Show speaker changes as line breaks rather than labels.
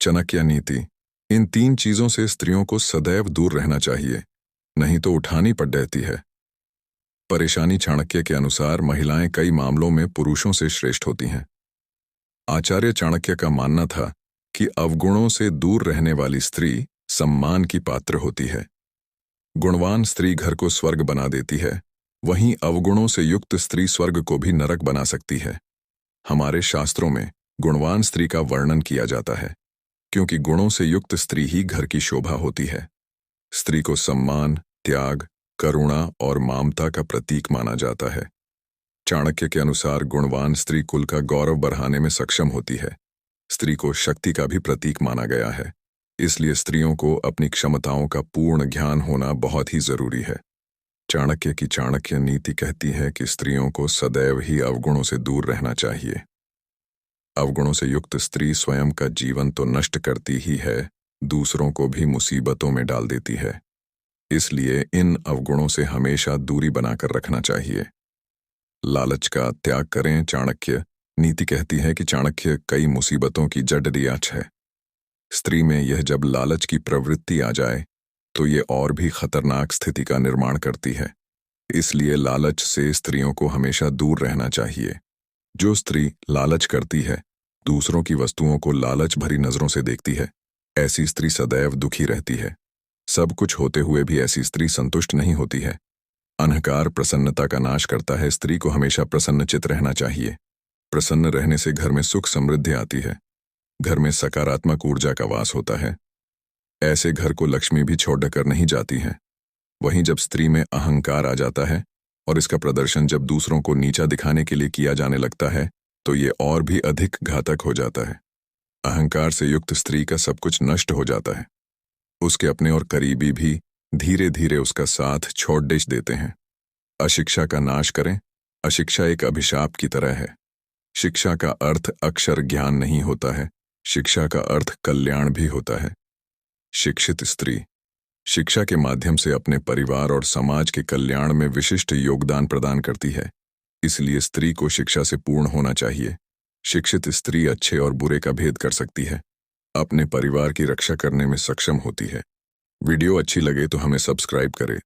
चाणक्य नीति। इन 3 चीजों से स्त्रियों को सदैव दूर रहना चाहिए, नहीं तो उठानी पड़ जाती है। परेशानी चाणक्य के अनुसार महिलाएं कई मामलों में पुरुषों से श्रेष्ठ होती हैं। आचार्य चाणक्य का मानना था कि अवगुणों से दूर रहने वाली स्त्री सम्मान की पात्र होती है। गुणवान स्त्री घर को स्वर्ग बना देती है, वहीं अवगुणों से युक्त स्त्री स्वर्ग को भी नरक बना सकती है। हमारे शास्त्रों में गुणवान स्त्री का वर्णन किया जाता है, क्योंकि गुणों से युक्त स्त्री ही घर की शोभा होती है। स्त्री को सम्मान, त्याग, करुणा और ममता का प्रतीक माना जाता है। चाणक्य के अनुसार गुणवान स्त्री कुल का गौरव बढ़ाने में सक्षम होती है। स्त्री को शक्ति का भी प्रतीक माना गया है, इसलिए स्त्रियों को अपनी क्षमताओं का पूर्ण ज्ञान होना बहुत ही जरूरी है। चाणक्य की चाणक्य नीति कहती है कि स्त्रियों को सदैव ही अवगुणों से दूर रहना चाहिए। अवगुणों से युक्त स्त्री स्वयं का जीवन तो नष्ट करती ही है, दूसरों को भी मुसीबतों में डाल देती है। इसलिए इन अवगुणों से हमेशा दूरी बनाकर रखना चाहिए। लालच का त्याग करें। चाणक्य नीति कहती है कि चाणक्य कई मुसीबतों की जड़ रियाच है। स्त्री में यह जब लालच की प्रवृत्ति आ जाए तो ये और भी खतरनाक स्थिति का निर्माण करती है। इसलिए लालच से स्त्रियों को हमेशा दूर रहना चाहिए। जो स्त्री लालच करती है, दूसरों की वस्तुओं को लालच भरी नजरों से देखती है, ऐसी स्त्री सदैव दुखी रहती है। सब कुछ होते हुए भी ऐसी स्त्री संतुष्ट नहीं होती है। अहंकार प्रसन्नता का नाश करता है। स्त्री को हमेशा प्रसन्नचित्त रहना चाहिए। प्रसन्न रहने से घर में सुख समृद्धि आती है। घर में सकारात्मक ऊर्जा का वास होता है। ऐसे घर को लक्ष्मी भी छोड़कर नहीं जाती है। वहीं जब स्त्री में अहंकार आ जाता है और इसका प्रदर्शन जब दूसरों को नीचा दिखाने के लिए किया जाने लगता है, तो ये और भी अधिक घातक हो जाता है। अहंकार से युक्त स्त्री का सब कुछ नष्ट हो जाता है। उसके अपने और करीबी भी धीरे धीरे उसका साथ छोड़ देते हैं। अशिक्षा का नाश करें। अशिक्षा एक अभिशाप की तरह है। शिक्षा का अर्थ अक्षर ज्ञान नहीं होता है, शिक्षा का अर्थ कल्याण भी होता है। शिक्षित स्त्री शिक्षा के माध्यम से अपने परिवार और समाज के कल्याण में विशिष्ट योगदान प्रदान करती है। इसलिए स्त्री को शिक्षा से पूर्ण होना चाहिए। शिक्षित स्त्री अच्छे और बुरे का भेद कर सकती है, अपने परिवार की रक्षा करने में सक्षम होती है। वीडियो अच्छी लगे तो हमें सब्सक्राइब करें।